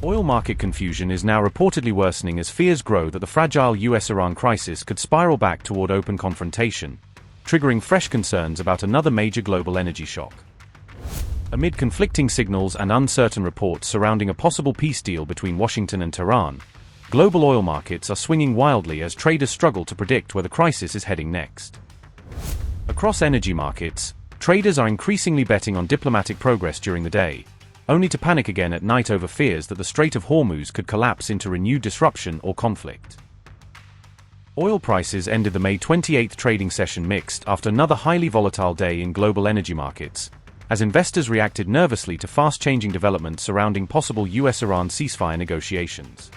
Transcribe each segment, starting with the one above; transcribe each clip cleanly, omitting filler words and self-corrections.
Oil market confusion is now reportedly worsening as fears grow that the fragile U.S. Iran crisis could spiral back toward open confrontation, triggering fresh concerns about another major global energy shock. Amid conflicting signals and uncertain reports surrounding a possible peace deal between Washington and Tehran, global oil markets are swinging wildly as traders struggle to predict where the crisis is heading next. Across energy markets, traders are increasingly betting on diplomatic progress during the day, only to panic again at night over fears that the Strait of Hormuz could collapse into renewed disruption or conflict. Oil prices ended the May 28 trading session mixed after another highly volatile day in global energy markets, as investors reacted nervously to fast-changing developments surrounding possible U.S.-Iran ceasefire negotiations.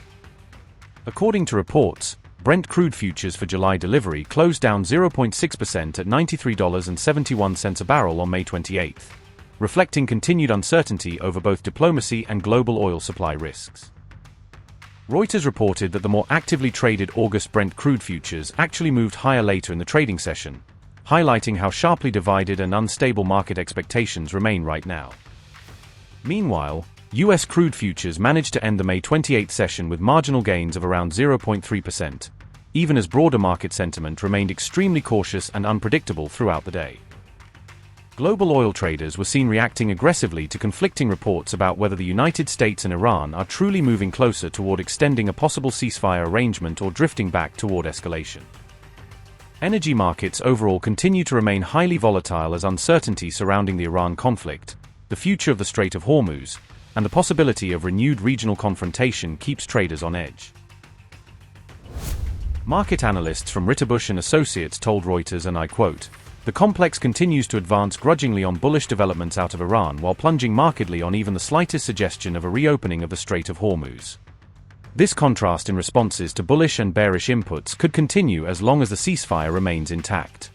According to reports, Brent crude futures for July delivery closed down 0.6% at $93.71 a barrel on May 28, reflecting continued uncertainty over both diplomacy and global oil supply risks. Reuters reported that the more actively traded August Brent crude futures actually moved higher later in the trading session, highlighting how sharply divided and unstable market expectations remain right now. Meanwhile, U.S. crude futures managed to end the May 28 session with marginal gains of around 0.3%, even as broader market sentiment remained extremely cautious and unpredictable throughout the day. Global oil traders were seen reacting aggressively to conflicting reports about whether the United States and Iran are truly moving closer toward extending a possible ceasefire arrangement or drifting back toward escalation. Energy markets overall continue to remain highly volatile as uncertainty surrounding the Iran conflict, the future of the Strait of Hormuz, and the possibility of renewed regional confrontation keeps traders on edge. Market analysts from Ritterbusch and Associates told Reuters, and I quote, "The complex continues to advance grudgingly on bullish developments out of Iran while plunging markedly on even the slightest suggestion of a reopening of the Strait of Hormuz. This contrast in responses to bullish and bearish inputs could continue as long as the ceasefire remains intact.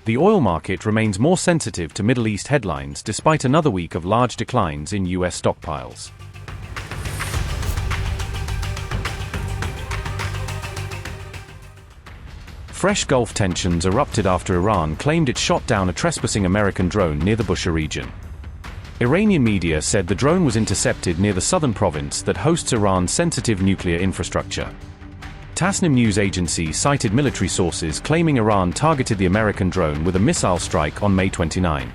The oil market remains more sensitive to Middle East headlines despite another week of large declines in U.S. stockpiles." Fresh Gulf tensions erupted after Iran claimed it shot down a trespassing American drone near the Bushehr region. Iranian media said the drone was intercepted near the southern province that hosts Iran's sensitive nuclear infrastructure. Tasnim news agency cited military sources claiming Iran targeted the American drone with a missile strike on May 29.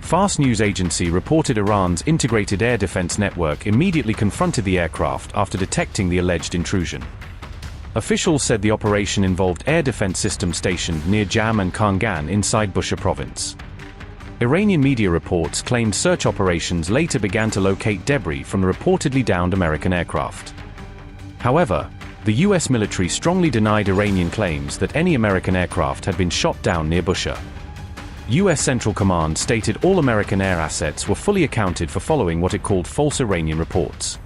Fars news agency reported Iran's integrated air defense network immediately confronted the aircraft after detecting the alleged intrusion. Officials said the operation involved air defense systems stationed near Jam and Kangan inside Bushehr province. Iranian media reports claimed search operations later began to locate debris from the reportedly downed American aircraft. However, the U.S. military strongly denied Iranian claims that any American aircraft had been shot down near Bushehr. U.S. Central Command stated all American air assets were fully accounted for following what it called false Iranian reports.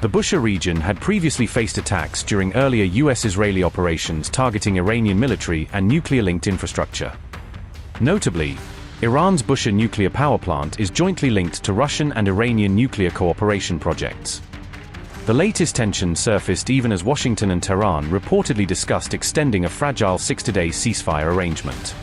The Bushehr region had previously faced attacks during earlier U.S.-Israeli operations targeting Iranian military and nuclear-linked infrastructure. Notably, Iran's Bushehr nuclear power plant is jointly linked to Russian and Iranian nuclear cooperation projects. The latest tension surfaced even as Washington and Tehran reportedly discussed extending a fragile 6-day ceasefire arrangement.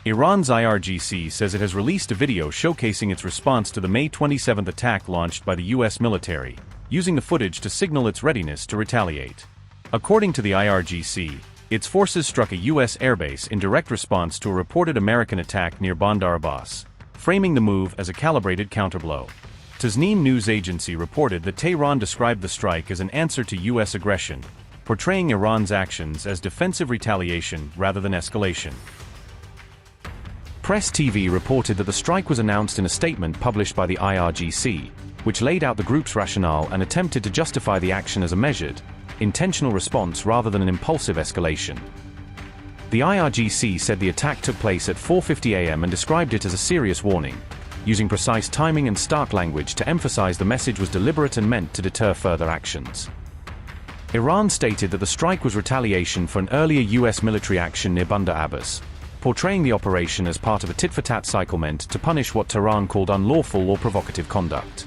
Iran's IRGC says it has released a video showcasing its response to the May 27 attack launched by the U.S. military, using the footage to signal its readiness to retaliate. According to the IRGC, its forces struck a U.S. airbase in direct response to a reported American attack near Bandar Abbas, framing the move as a calibrated counterblow. Tasnim news agency reported that Tehran described the strike as an answer to U.S. aggression, portraying Iran's actions as defensive retaliation rather than escalation. Press TV reported that the strike was announced in a statement published by the IRGC, which laid out the group's rationale and attempted to justify the action as a measured, intentional response rather than an impulsive escalation. The IRGC said the attack took place at 4:50 a.m. and described it as a serious warning, using precise timing and stark language to emphasize the message was deliberate and meant to deter further actions. Iran stated that the strike was retaliation for an earlier U.S. military action near Bandar Abbas, portraying the operation as part of a tit-for-tat cycle meant to punish what Tehran called unlawful or provocative conduct.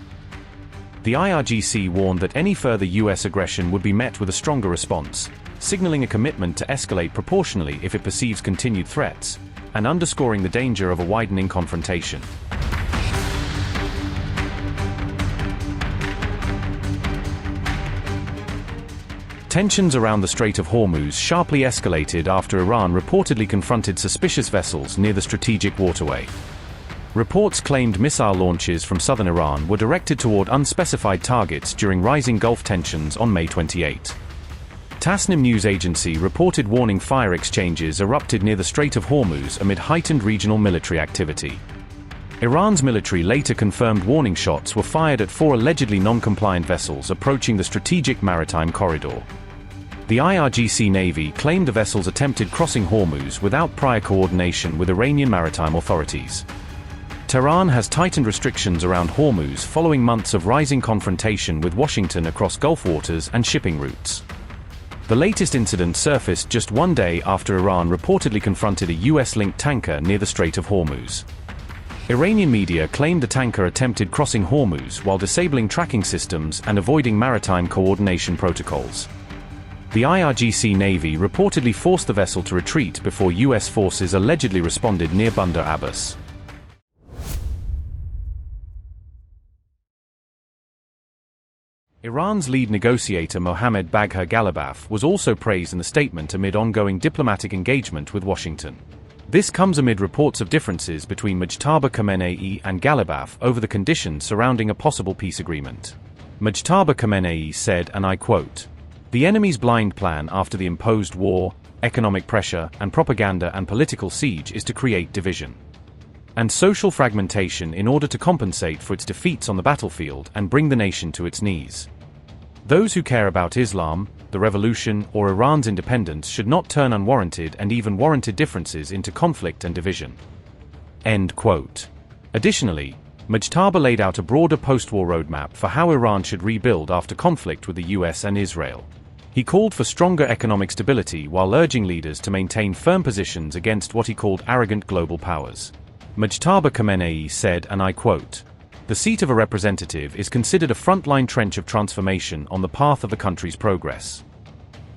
The IRGC warned that any further U.S. aggression would be met with a stronger response, signaling a commitment to escalate proportionally if it perceives continued threats, and underscoring the danger of a widening confrontation. Tensions around the Strait of Hormuz sharply escalated after Iran reportedly confronted suspicious vessels near the strategic waterway. Reports claimed missile launches from southern Iran were directed toward unspecified targets during rising Gulf tensions on May 28. Tasnim news agency reported warning fire exchanges erupted near the Strait of Hormuz amid heightened regional military activity. Iran's military later confirmed warning shots were fired at 4 allegedly non-compliant vessels approaching the strategic maritime corridor. The IRGC Navy claimed the vessels attempted crossing Hormuz without prior coordination with Iranian maritime authorities. Tehran has tightened restrictions around Hormuz following months of rising confrontation with Washington across Gulf waters and shipping routes. The latest incident surfaced just one day after Iran reportedly confronted a U.S.-linked tanker near the Strait of Hormuz. Iranian media claimed the tanker attempted crossing Hormuz while disabling tracking systems and avoiding maritime coordination protocols. The IRGC Navy reportedly forced the vessel to retreat before U.S. forces allegedly responded near Bandar Abbas. Iran's lead negotiator Mohammad Bagher Ghalibaf was also praised in the statement amid ongoing diplomatic engagement with Washington. This comes amid reports of differences between Mujtaba Khamenei and Ghalibaf over the conditions surrounding a possible peace agreement. Mujtaba Khamenei said, and I quote, "The enemy's blind plan after the imposed war, economic pressure, and propaganda and political siege is to create division and social fragmentation in order to compensate for its defeats on the battlefield and bring the nation to its knees. Those who care about Islam, the revolution, or Iran's independence should not turn unwarranted and even warranted differences into conflict and division." End quote. Additionally, Mujtaba laid out a broader post-war roadmap for how Iran should rebuild after conflict with the US and Israel. He called for stronger economic stability while urging leaders to maintain firm positions against what he called arrogant global powers. Mujtaba Khamenei said, and I quote, "The seat of a representative is considered a frontline trench of transformation on the path of the country's progress.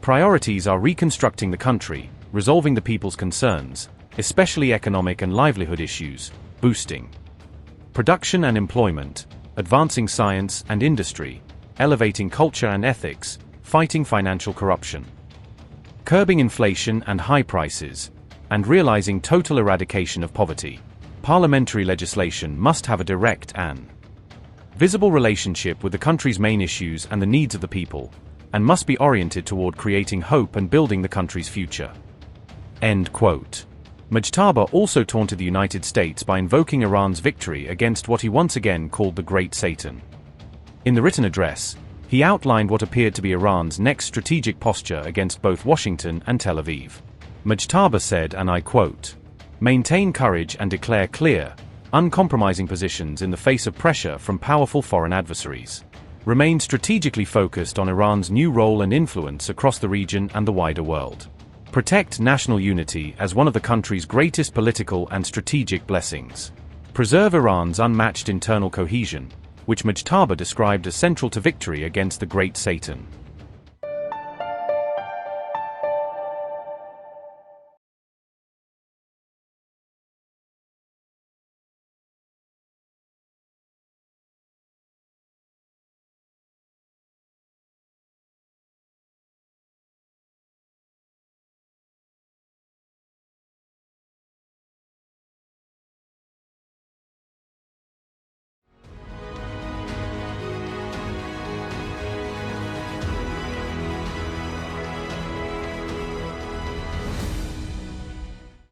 Priorities are reconstructing the country, resolving the people's concerns, especially economic and livelihood issues, boosting production and employment, advancing science and industry, elevating culture and ethics, fighting financial corruption, curbing inflation and high prices, and realizing total eradication of poverty. Parliamentary legislation must have a direct and visible relationship with the country's main issues and the needs of the people, and must be oriented toward creating hope and building the country's future." End quote. Mujtaba also taunted the United States by invoking Iran's victory against what he once again called the Great Satan. In the written address, he outlined what appeared to be Iran's next strategic posture against both Washington and Tel Aviv. Mujtaba said, and I quote, "Maintain courage and declare clear, uncompromising positions in the face of pressure from powerful foreign adversaries. Remain strategically focused on Iran's new role and influence across the region and the wider world. Protect national unity as one of the country's greatest political and strategic blessings. Preserve Iran's unmatched internal cohesion, which Mujtaba described as central to victory against the Great Satan."